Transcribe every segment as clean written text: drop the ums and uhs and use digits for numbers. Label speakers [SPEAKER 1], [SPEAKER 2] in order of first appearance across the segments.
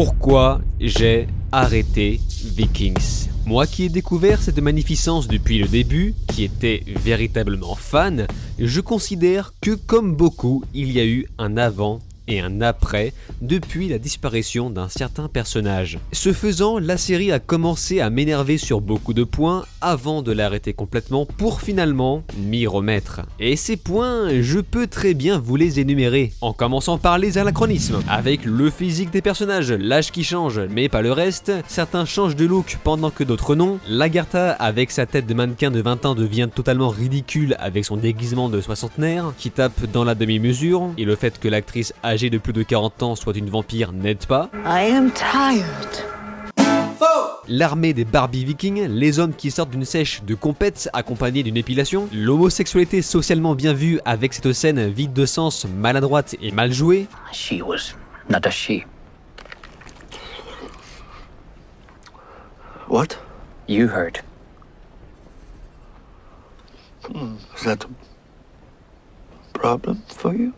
[SPEAKER 1] Pourquoi j'ai arrêté Vikings? Moi qui ai découvert cette magnificence depuis le début, qui était véritablement fan, je considère que comme beaucoup, il y a eu un avant et un après depuis la disparition d'un certain personnage. Ce faisant, la série a commencé à m'énerver sur beaucoup de points avant de l'arrêter complètement pour finalement m'y remettre. Et ces points, je peux très bien vous les énumérer, en commençant par les anachronismes, avec le physique des personnages, l'âge qui change, mais pas le reste, certains changent de look pendant que d'autres non, Lagartha avec sa tête de mannequin de 20 ans devient totalement ridicule avec son déguisement de soixantenaire, qui tape dans la demi-mesure, et le fait que l'actrice âgée de plus de 40 ans soit une vampire n'aide pas.
[SPEAKER 2] I am tired.
[SPEAKER 1] L'armée des Barbie Vikings, les hommes qui sortent d'une sèche de compète accompagnés d'une épilation, l'homosexualité socialement bien vue avec cette scène vide de sens, maladroite et mal jouée.
[SPEAKER 3] She was not a she.
[SPEAKER 4] What?
[SPEAKER 3] You heard.
[SPEAKER 4] Is that a problem for you?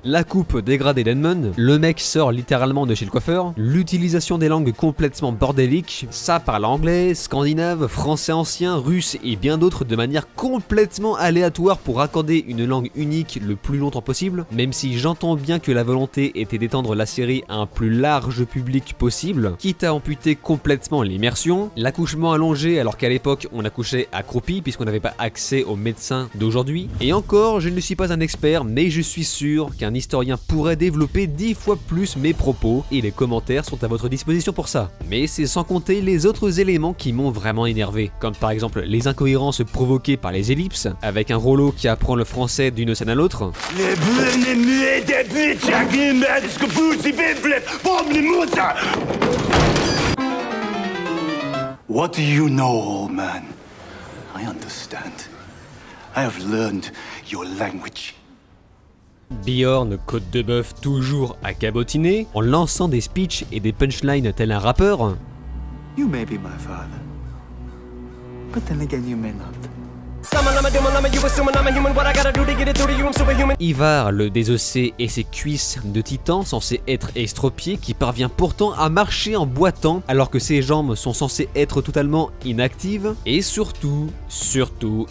[SPEAKER 1] La coupe dégradée d'Edmund, le mec sort littéralement de chez le coiffeur, l'utilisation des langues complètement bordélique, ça parle anglais, scandinave, français ancien, russe et bien d'autres de manière complètement aléatoire pour accorder une langue unique le plus longtemps possible, même si j'entends bien que la volonté était d'étendre la série à un plus large public possible, quitte à amputer complètement l'immersion, l'accouchement allongé alors qu'à l'époque on accouchait accroupi puisqu'on n'avait pas accès aux médecins d'aujourd'hui, et encore je ne suis pas un expert mais je suis sûr qu'un historien pourrait développer 10 fois plus mes propos et les commentaires sont à votre disposition pour ça. Mais c'est sans compter les autres éléments qui m'ont vraiment énervé, comme par exemple les incohérences provoquées par les ellipses, avec un Rollo qui apprend le français d'une scène à l'autre.
[SPEAKER 4] What do you know, old man? I understand. I have learned your language.
[SPEAKER 1] Bjorn, côte de bœuf toujours à cabotiner, en lançant des speeches et des punchlines tel un rappeur.
[SPEAKER 4] You may be my father, but then again you may not.
[SPEAKER 1] Ivar, le désossé et ses cuisses de titan censées être estropiées qui parvient pourtant à marcher en boitant alors que ses jambes sont censées être totalement inactives. Et surtout,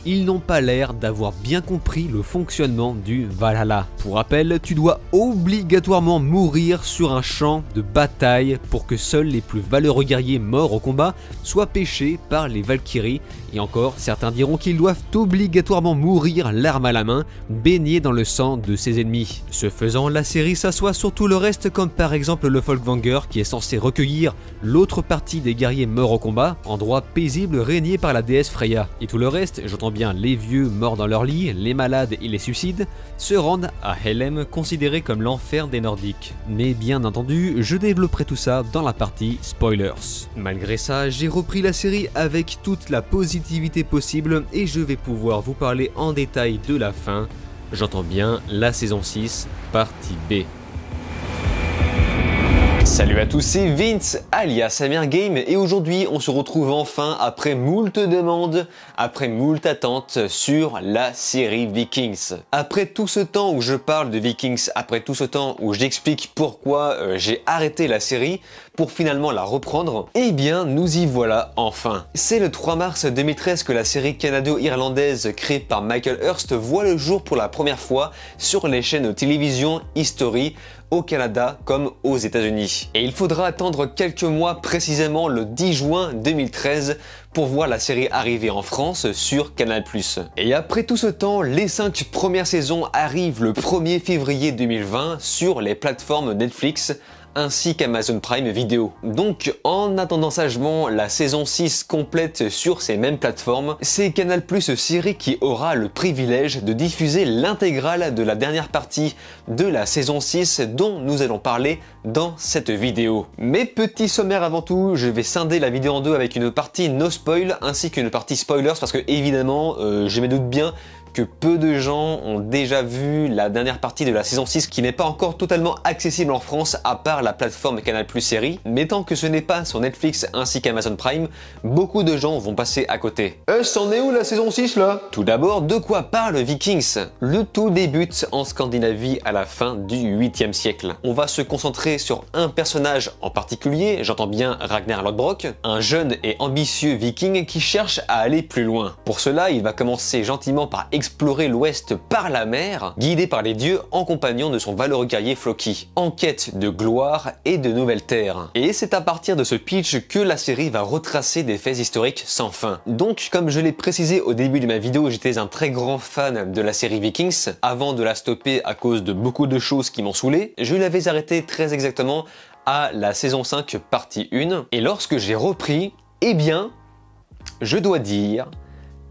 [SPEAKER 1] ils n'ont pas l'air d'avoir bien compris le fonctionnement du Valhalla. Pour rappel, tu dois obligatoirement mourir sur un champ de bataille pour que seuls les plus valeureux guerriers morts au combat soient pêchés par les Valkyries. Et encore, certains diront qu'ils doivent obligatoirement mourir l'arme à la main, baignés dans le sang de ses ennemis. Ce faisant, la série s'assoit sur tout le reste comme par exemple le Folkvanger qui est censé recueillir l'autre partie des guerriers morts au combat, endroit paisible régné par la déesse Freya. Et tout le reste, j'entends bien les vieux morts dans leur lit, les malades et les suicides, se rendent à Helheim considéré comme l'enfer des Nordiques. Mais bien entendu, je développerai tout ça dans la partie spoilers. Malgré ça, j'ai repris la série avec toute la positivité possible et je vais pouvoir vous parler en détail de la fin, j'entends bien la saison 6, partie B. Salut à tous, c'est Vince alias Amergame et aujourd'hui on se retrouve enfin après moult demandes, après moult attentes sur la série Vikings. Après tout ce temps où je parle de Vikings, après tout ce temps où j'explique pourquoi j'ai arrêté la série pour finalement la reprendre, eh bien nous y voilà enfin. C'est le 3 mars 2013 que la série canado-irlandaise créée par Michael Hurst voit le jour pour la première fois sur les chaînes de télévision History au Canada comme aux États-Unis. Et il faudra attendre quelques mois, précisément le 10 juin 2013, pour voir la série arriver en France sur Canal+. Et après tout ce temps, les 5 premières saisons arrivent le 1er février 2020 sur les plateformes Netflix ainsi qu'Amazon Prime Video. Donc en attendant sagement la saison 6 complète sur ces mêmes plateformes, c'est Canal+ série qui aura le privilège de diffuser l'intégrale de la dernière partie de la saison 6 dont nous allons parler dans cette vidéo. Mais petit sommaire avant tout, je vais scinder la vidéo en deux avec une partie no spoil ainsi qu'une partie spoilers parce que évidemment je me doute bien que peu de gens ont déjà vu la dernière partie de la saison 6 qui n'est pas encore totalement accessible en France à part la plateforme Canal+ série, mais tant que ce n'est pas sur Netflix ainsi qu'Amazon Prime, beaucoup de gens vont passer à côté. C'en est où la saison 6 là? Tout d'abord, de quoi parle Vikings? Le tout débute en Scandinavie à la fin du 8e siècle. On va se concentrer sur un personnage en particulier, j'entends bien Ragnar Lodbrok, un jeune et ambitieux viking qui cherche à aller plus loin. Pour cela, il va commencer gentiment par explorer l'ouest par la mer, guidé par les dieux en compagnon de son valeureux guerrier Floki, en quête de gloire et de nouvelles terres. Et c'est à partir de ce pitch que la série va retracer des faits historiques sans fin. Donc, comme je l'ai précisé au début de ma vidéo, j'étais un très grand fan de la série Vikings, avant de la stopper à cause de beaucoup de choses qui m'ont saoulé. Je l'avais arrêté très exactement à la saison 5 partie 1, et lorsque j'ai repris, eh bien, je dois dire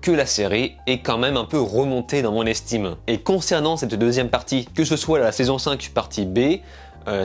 [SPEAKER 1] que la série est quand même un peu remontée dans mon estime. Et concernant cette deuxième partie, que ce soit la saison 5 partie B,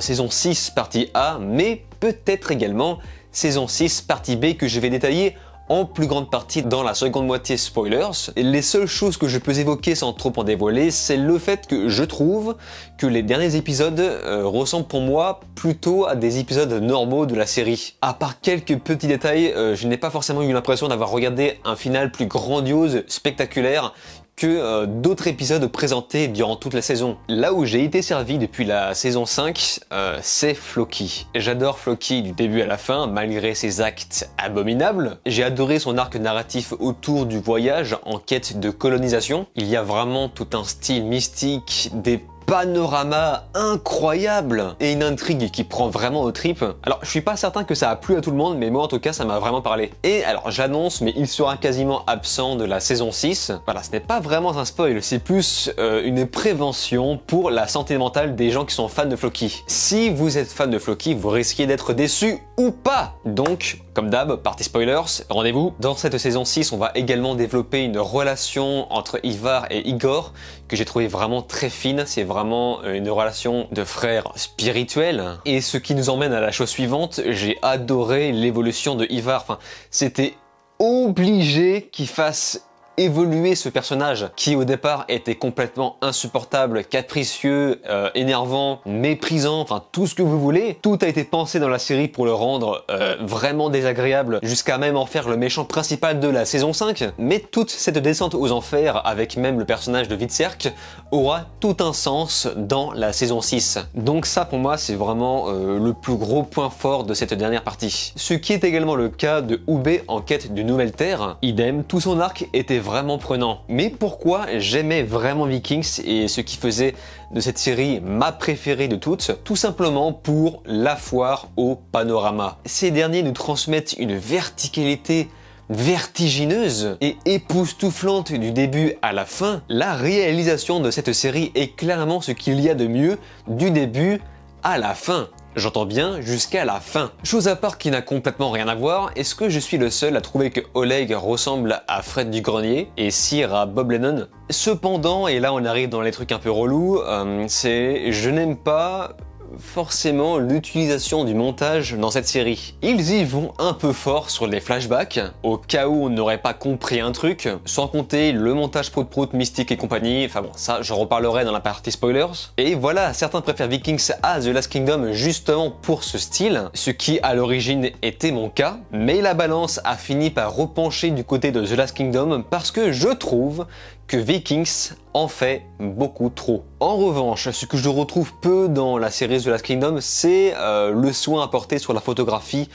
[SPEAKER 1] saison 6 partie A, mais peut-être également saison 6 partie B que je vais détailler en plus grande partie dans la seconde moitié spoilers. Et les seules choses que je peux évoquer sans trop en dévoiler, c'est le fait que je trouve que les derniers épisodes ressemblent pour moi plutôt à des épisodes normaux de la série. À part quelques petits détails, je n'ai pas forcément eu l'impression d'avoir regardé un final plus grandiose, spectaculaire, que d'autres épisodes présentés durant toute la saison. Là où j'ai été servi depuis la saison 5, c'est Floki. J'adore Floki du début à la fin, malgré ses actes abominables. J'ai adoré son arc narratif autour du voyage en quête de colonisation. Il y a vraiment tout un style mystique, des panorama incroyable et une intrigue qui prend vraiment aux tripes. Alors je suis pas certain que ça a plu à tout le monde, mais moi en tout cas ça m'a vraiment parlé. Et alors j'annonce, mais il sera quasiment absent de la saison 6. Voilà, ce n'est pas vraiment un spoil, c'est plus une prévention pour la santé mentale des gens qui sont fans de Floki. Si vous êtes fan de Floki, vous risquez d'être déçu ou pas. Donc, comme d'hab, partie spoilers, rendez-vous. Dans cette saison 6, on va également développer une relation entre Ivar et Igor que j'ai trouvé vraiment très fine. C'est vraiment une relation de frères spirituels. Et ce qui nous emmène à la chose suivante, j'ai adoré l'évolution de Ivar. Enfin, c'était obligé qu'il fasse évoluer ce personnage qui au départ était complètement insupportable, capricieux, énervant, méprisant, enfin tout ce que vous voulez. Tout a été pensé dans la série pour le rendre vraiment désagréable, jusqu'à même en faire le méchant principal de la saison 5. Mais toute cette descente aux enfers, avec même le personnage de Witserk, aura tout un sens dans la saison 6. Donc ça pour moi c'est vraiment le plus gros point fort de cette dernière partie. Ce qui est également le cas de Ube en quête d'une nouvelle terre. Idem, tout son arc était vraiment prenant. Mais pourquoi j'aimais vraiment Vikings et ce qui faisait de cette série ma préférée de toutes? Tout simplement pour la foire au panorama. Ces derniers nous transmettent une verticalité vertigineuse et époustouflante du début à la fin. La réalisation de cette série est clairement ce qu'il y a de mieux du début à la fin. J'entends bien jusqu'à la fin. Chose à part qui n'a complètement rien à voir, est-ce que je suis le seul à trouver que Oleg ressemble à Fred Dugrenier et Cyr à Bob Lennon? Cependant, et là on arrive dans les trucs un peu relous, je n'aime pas forcément l'utilisation du montage dans cette série. Ils y vont un peu fort sur les flashbacks, au cas où on n'aurait pas compris un truc, sans compter le montage prout-prout, mystique et compagnie, enfin bon, ça je reparlerai dans la partie spoilers. Et voilà, certains préfèrent Vikings à The Last Kingdom justement pour ce style, ce qui à l'origine était mon cas, mais la balance a fini par repencher du côté de The Last Kingdom parce que je trouve que Vikings en fait beaucoup trop. En revanche, ce que je retrouve peu dans la série The Last Kingdom, c'est le soin apporté sur la photographie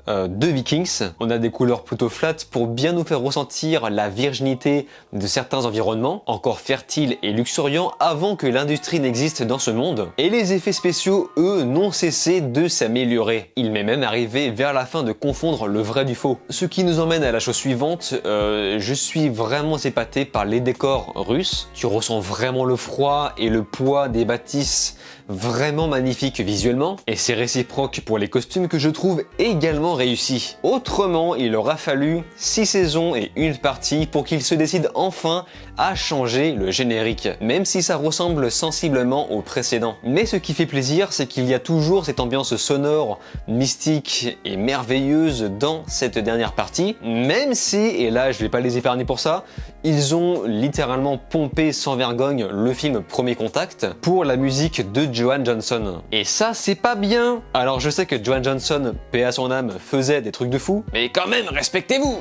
[SPEAKER 1] de Vikings. On a des couleurs plutôt flat pour bien nous faire ressentir la virginité de certains environnements, encore fertiles et luxuriants avant que l'industrie n'existe dans ce monde. Et les effets spéciaux, eux, n'ont cessé de s'améliorer. Il m'est même arrivé vers la fin de confondre le vrai du faux. Ce qui nous emmène à la chose suivante, je suis vraiment épaté par les décors russes. Tu ressens vraiment le froid et le poids des bâtisses vraiment magnifique visuellement, et c'est réciproque pour les costumes que je trouve également réussis. Autrement, il aura fallu 6 saisons et une partie pour qu'il se décide enfin à changer le générique, même si ça ressemble sensiblement au précédent. Mais ce qui fait plaisir, c'est qu'il y a toujours cette ambiance sonore, mystique et merveilleuse dans cette dernière partie, même si, et là je vais pas les épargner pour ça, ils ont littéralement pompé sans vergogne le film Premier Contact pour la musique de Joan Johnson. Et ça, c'est pas bien. Alors je sais que Joan Johnson, paix à son âme, faisait des trucs de fou, mais quand même, respectez-vous!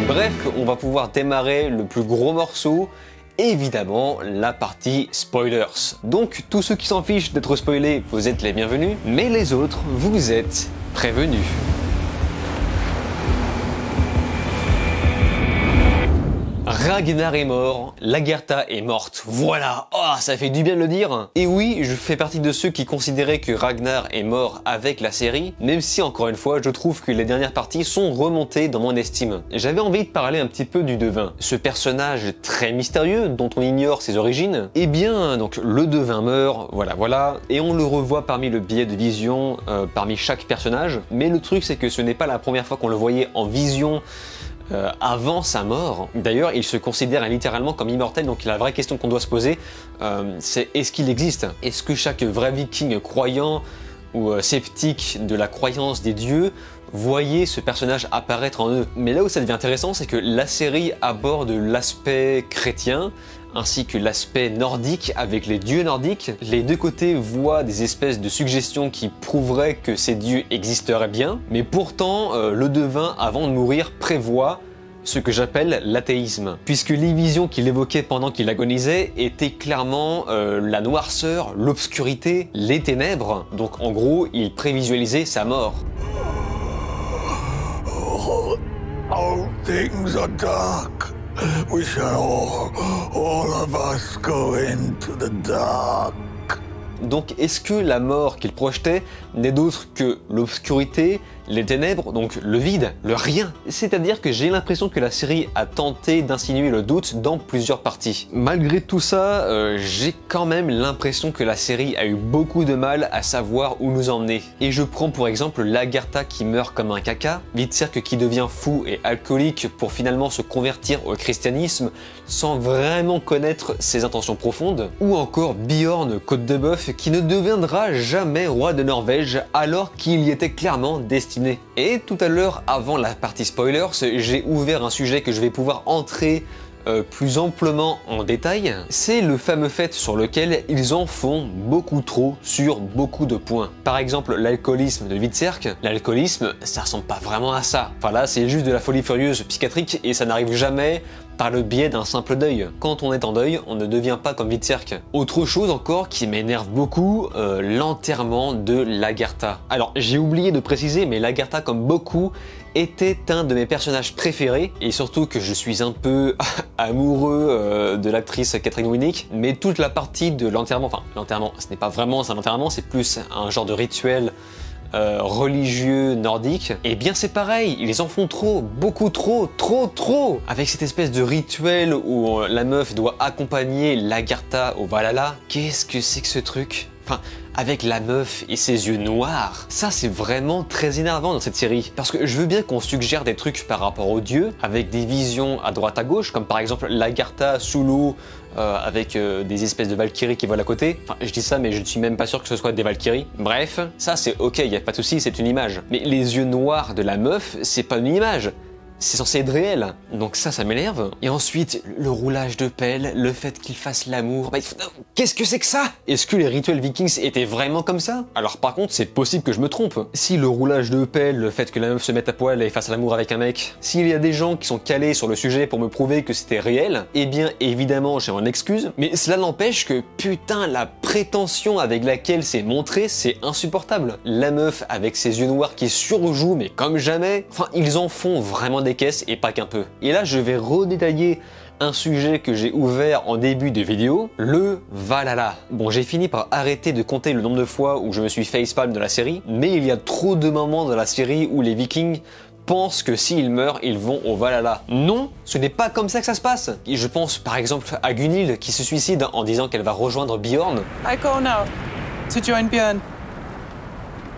[SPEAKER 1] Bref, on va pouvoir démarrer le plus gros morceau, évidemment la partie spoilers. Donc tous ceux qui s'en fichent d'être spoilés, vous êtes les bienvenus, mais les autres, vous êtes prévenus. Ragnar est mort, Lagertha est morte. Voilà, oh, ça fait du bien de le dire. Et oui, je fais partie de ceux qui considéraient que Ragnar est mort avec la série, même si encore une fois, je trouve que les dernières parties sont remontées dans mon estime. J'avais envie de parler un petit peu du devin. Ce personnage très mystérieux, dont on ignore ses origines, eh bien, donc le devin meurt, voilà, et on le revoit parmi le biais de vision, parmi chaque personnage. Mais le truc, c'est que ce n'est pas la première fois qu'on le voyait en vision, avant sa mort. D'ailleurs, il se considère littéralement comme immortel, donc la vraie question qu'on doit se poser, c'est est-ce qu'il existe? Est-ce que chaque vrai viking croyant ou sceptique de la croyance des dieux voyait ce personnage apparaître en eux? Mais là où ça devient intéressant, c'est que la série aborde l'aspect chrétien, ainsi que l'aspect nordique avec les dieux nordiques. Les deux côtés voient des espèces de suggestions qui prouveraient que ces dieux existeraient bien, mais pourtant le devin, avant de mourir, prévoit ce que j'appelle l'athéisme, puisque les visions qu'il évoquait pendant qu'il agonisait étaient clairement la noirceur, l'obscurité, les ténèbres. Donc en gros, il prévisualisait sa mort.
[SPEAKER 5] All things are dark. We shall all of us go into the dark.
[SPEAKER 1] Donc est-ce que la mort qu'il projetait n'est d'autre que l'obscurité, les ténèbres, donc le vide, le rien? C'est-à-dire que j'ai l'impression que la série a tenté d'insinuer le doute dans plusieurs parties. Malgré tout ça, j'ai quand même l'impression que la série a eu beaucoup de mal à savoir où nous emmener. Et je prends pour exemple Lagertha qui meurt comme un caca, Hvitserk qui devient fou et alcoolique pour finalement se convertir au christianisme sans vraiment connaître ses intentions profondes, ou encore Bjorn Côte de Bœuf qui ne deviendra jamais roi de Norvège alors qu'il y était clairement destiné. Et tout à l'heure, avant la partie spoilers, j'ai ouvert un sujet que je vais pouvoir entrer plus amplement en détail, c'est le fameux fait sur lequel ils en font beaucoup trop sur beaucoup de points. Par exemple, l'alcoolisme de Hvitserk, l'alcoolisme, ça ressemble pas vraiment à ça. Enfin là, c'est juste de la folie furieuse psychiatrique et ça n'arrive jamais par le biais d'un simple deuil. Quand on est en deuil, on ne devient pas comme Hvitserk. Autre chose encore qui m'énerve beaucoup, l'enterrement de Lagertha. Alors, j'ai oublié de préciser, mais Lagertha, comme beaucoup, était un de mes personnages préférés, et surtout que je suis un peu amoureux de l'actrice Catherine Winnick, mais toute la partie de l'enterrement, enfin l'enterrement, ce n'est pas vraiment un enterrement, c'est plus un genre de rituel religieux nordique, et bien c'est pareil, ils en font trop, beaucoup trop, trop, avec cette espèce de rituel où la meuf doit accompagner Lagertha au Valhalla. Qu'est-ce que c'est que ce truc? Enfin, avec la meuf et ses yeux noirs. Ça, c'est vraiment très énervant dans cette série. Parce que je veux bien qu'on suggère des trucs par rapport aux dieux, avec des visions à droite à gauche, comme par exemple Lagertha sous l'eau, avec des espèces de Valkyries qui volent à côté. Enfin, je dis ça, mais je ne suis même pas sûr que ce soit des Valkyries. Bref, ça c'est ok, y a pas de souci, c'est une image. Mais les yeux noirs de la meuf, c'est pas une image. C'est censé être réel, donc ça m'énerve. Et ensuite, le roulage de pelle, le fait qu'il fasse l'amour, qu'est-ce que c'est que ça? Est-ce que les rituels vikings étaient vraiment comme ça? Alors par contre, c'est possible que je me trompe. Si le roulage de pelle, le fait que la meuf se mette à poil et fasse l'amour avec un mec, s'il y a des gens qui sont calés sur le sujet pour me prouver que c'était réel, eh bien évidemment j'ai mon excuse, mais cela n'empêche que putain, la prétention avec laquelle c'est montré, c'est insupportable. La meuf avec ses yeux noirs qui surjouent, mais comme jamais, enfin ils en font vraiment des caisses et pas qu'un peu. Et là je vais redétailler un sujet que j'ai ouvert en début de vidéo, le Valhalla. Bon, j'ai fini par arrêter de compter le nombre de fois où je me suis facepalm de la série, mais il y a trop de moments dans la série où les Vikings pensent que s'ils meurent, ils vont au Valhalla. Non, ce n'est pas comme ça que ça se passe. Et je pense par exemple à Gunhild qui se suicide en disant qu'elle va rejoindre Bjorn.
[SPEAKER 6] I go now to join Bjorn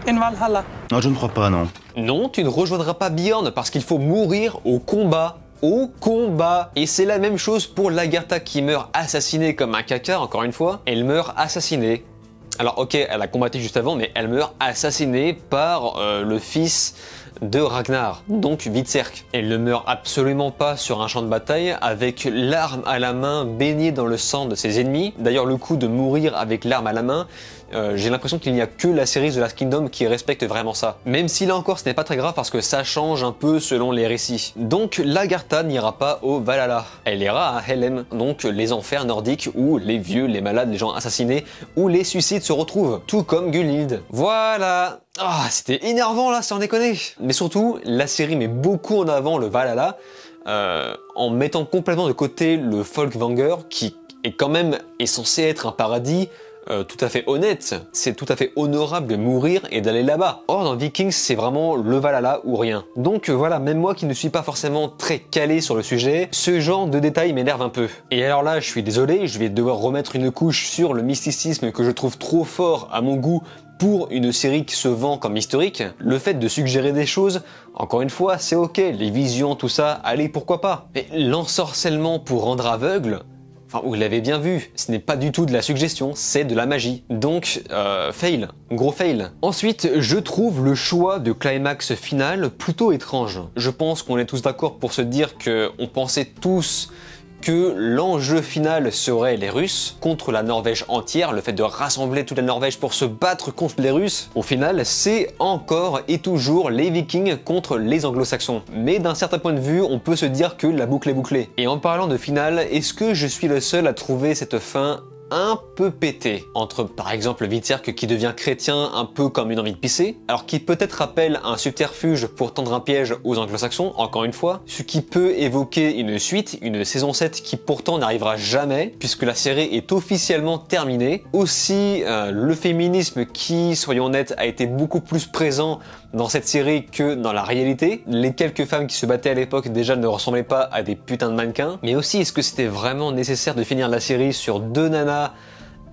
[SPEAKER 6] in Valhalla.
[SPEAKER 7] Non, je ne crois pas, non.
[SPEAKER 1] Non, tu ne rejoindras pas Bjorn parce qu'il faut mourir au combat. Au combat. Et c'est la même chose pour Lagertha qui meurt assassinée comme un caca, encore une fois. Elle meurt assassinée. Alors ok, elle a combattu juste avant, mais elle meurt assassinée par le fils de Ragnar, donc Hvitserk. Elle ne meurt absolument pas sur un champ de bataille avec l'arme à la main baignée dans le sang de ses ennemis. D'ailleurs, le coup de mourir avec l'arme à la main, j'ai l'impression qu'il n'y a que la série The Last Kingdom qui respecte vraiment ça. Même si là encore ce n'est pas très grave parce que ça change un peu selon les récits. Donc Lagertha n'ira pas au Valhalla. Elle ira à Helheim, donc les enfers nordiques où les vieux, les malades, les gens assassinés, où les suicides se retrouvent. Tout comme Gunhild. Voilà. Ah, c'était énervant là, sans déconner. Mais surtout, la série met beaucoup en avant le Valhalla en mettant complètement de côté le Folkvanger qui est quand même censé être un paradis tout à fait honnête. C'est tout à fait honorable de mourir et d'aller là-bas. Or dans Vikings, c'est vraiment le Valhalla ou rien. Donc voilà, même moi qui ne suis pas forcément très calé sur le sujet, ce genre de détails m'énerve un peu. Et alors là, je suis désolé, je vais devoir remettre une couche sur le mysticisme que je trouve trop fort à mon goût pour une série qui se vend comme historique. Le fait de suggérer des choses, encore une fois, c'est ok, les visions, tout ça, allez, pourquoi pas. Mais l'ensorcellement pour rendre aveugle, enfin, vous l'avez bien vu, ce n'est pas du tout de la suggestion, c'est de la magie. Donc, fail, gros fail. Ensuite, je trouve le choix de climax final plutôt étrange. Je pense qu'on est tous d'accord pour se dire qu'on pensait tous que l'enjeu final serait les Russes contre la Norvège entière, le fait de rassembler toute la Norvège pour se battre contre les Russes. Au final, c'est encore et toujours les Vikings contre les Anglo-Saxons. Mais d'un certain point de vue, on peut se dire que la boucle est bouclée. Et en parlant de finale, est-ce que je suis le seul à trouver cette fin un peu pété entre par exemple Hvitserk qui devient chrétien un peu comme une envie de pisser, alors qui peut-être rappelle un subterfuge pour tendre un piège aux anglo-saxons, encore une fois, ce qui peut évoquer une suite, une saison 7 qui pourtant n'arrivera jamais puisque la série est officiellement terminée. Aussi le féminisme qui, soyons honnêtes, a été beaucoup plus présent dans cette série que dans la réalité. Les quelques femmes qui se battaient à l'époque déjà ne ressemblaient pas à des putains de mannequins. Mais aussi, est-ce que c'était vraiment nécessaire de finir la série sur deux nanas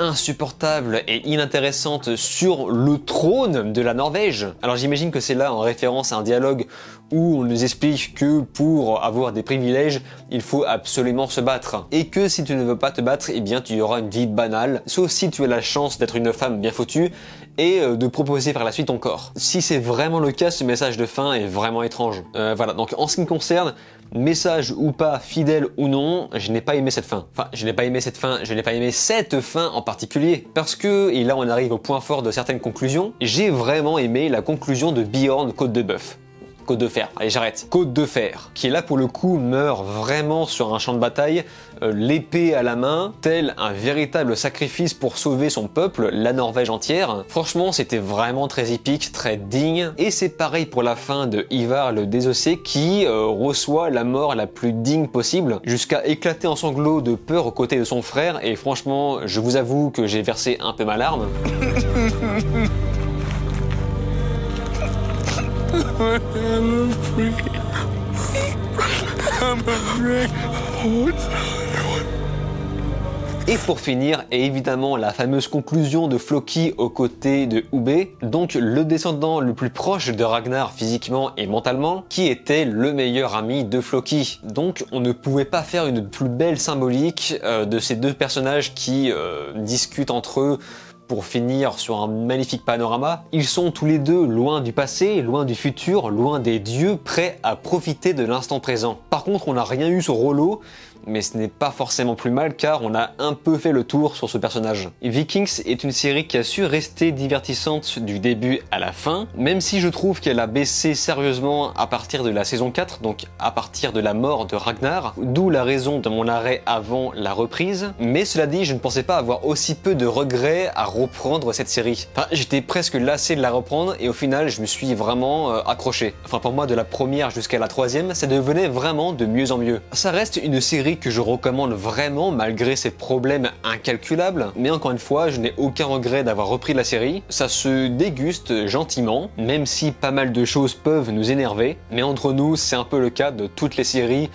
[SPEAKER 1] insupportable et inintéressante sur le trône de la Norvège? Alors j'imagine que c'est là en référence à un dialogue où on nous explique que pour avoir des privilèges, il faut absolument se battre. Et que si tu ne veux pas te battre, eh bien tu auras une vie banale, sauf si tu as la chance d'être une femme bien foutue et de proposer par la suite ton corps. Si c'est vraiment le cas, ce message de fin est vraiment étrange. Voilà, donc en ce qui me concerne, message ou pas, fidèle ou non, je n'ai pas aimé cette fin. Enfin, je n'ai pas aimé cette fin, je n'ai pas aimé cette fin en particulier. Parce que, et là on arrive au point fort de certaines conclusions, j'ai vraiment aimé la conclusion de Bjorn Côte de Bœuf. Côte de Fer, allez j'arrête. Côte de Fer, qui là pour le coup meurt vraiment sur un champ de bataille, l'épée à la main, tel un véritable sacrifice pour sauver son peuple, la Norvège entière. Franchement c'était vraiment très épique, très digne, et c'est pareil pour la fin de Ivar le Désossé qui reçoit la mort la plus digne possible, jusqu'à éclater en sanglots de peur aux côtés de son frère, et franchement je vous avoue que j'ai versé un peu ma larme.
[SPEAKER 5] I'm afraid. I'm afraid.
[SPEAKER 1] Et pour finir, et évidemment la fameuse conclusion de Floki aux côtés de Ubbe, donc le descendant le plus proche de Ragnar physiquement et mentalement, qui était le meilleur ami de Floki. Donc on ne pouvait pas faire une plus belle symbolique de ces deux personnages qui discutent entre eux pour finir sur un magnifique panorama. Ils sont tous les deux loin du passé, loin du futur, loin des dieux, prêts à profiter de l'instant présent. Par contre, on n'a rien eu sur Rollo, mais ce n'est pas forcément plus mal car on a un peu fait le tour sur ce personnage. Vikings est une série qui a su rester divertissante du début à la fin, même si je trouve qu'elle a baissé sérieusement à partir de la saison 4, donc à partir de la mort de Ragnar, d'où la raison de mon arrêt avant la reprise. Mais cela dit, je ne pensais pas avoir aussi peu de regrets à reprendre cette série. Enfin, j'étais presque lassé de la reprendre et au final, je me suis vraiment accroché. Enfin, pour moi, de la première jusqu'à la troisième, ça devenait vraiment de mieux en mieux. Ça reste une série série que je recommande vraiment malgré ses problèmes incalculables, mais encore une fois, je n'ai aucun regret d'avoir repris la série. Ça se déguste gentiment, même si pas mal de choses peuvent nous énerver, mais entre nous, c'est un peu le cas de toutes les séries.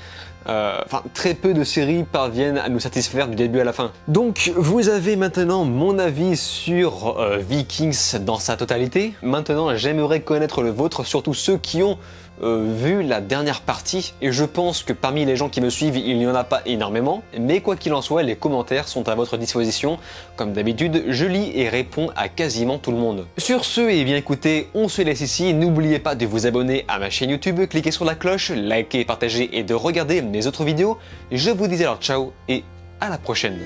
[SPEAKER 1] Très peu de séries parviennent à nous satisfaire du début à la fin. Donc, vous avez maintenant mon avis sur Vikings dans sa totalité. Maintenant, j'aimerais connaître le vôtre, surtout ceux qui ont vu la dernière partie, et je pense que parmi les gens qui me suivent, il n'y en a pas énormément, mais quoi qu'il en soit, les commentaires sont à votre disposition. Comme d'habitude, je lis et réponds à quasiment tout le monde. Sur ce, eh bien écoutez, on se laisse ici. N'oubliez pas de vous abonner à ma chaîne YouTube, cliquez sur la cloche, likez, partagez et de regarder mes autres vidéos. Je vous dis alors ciao et à la prochaine.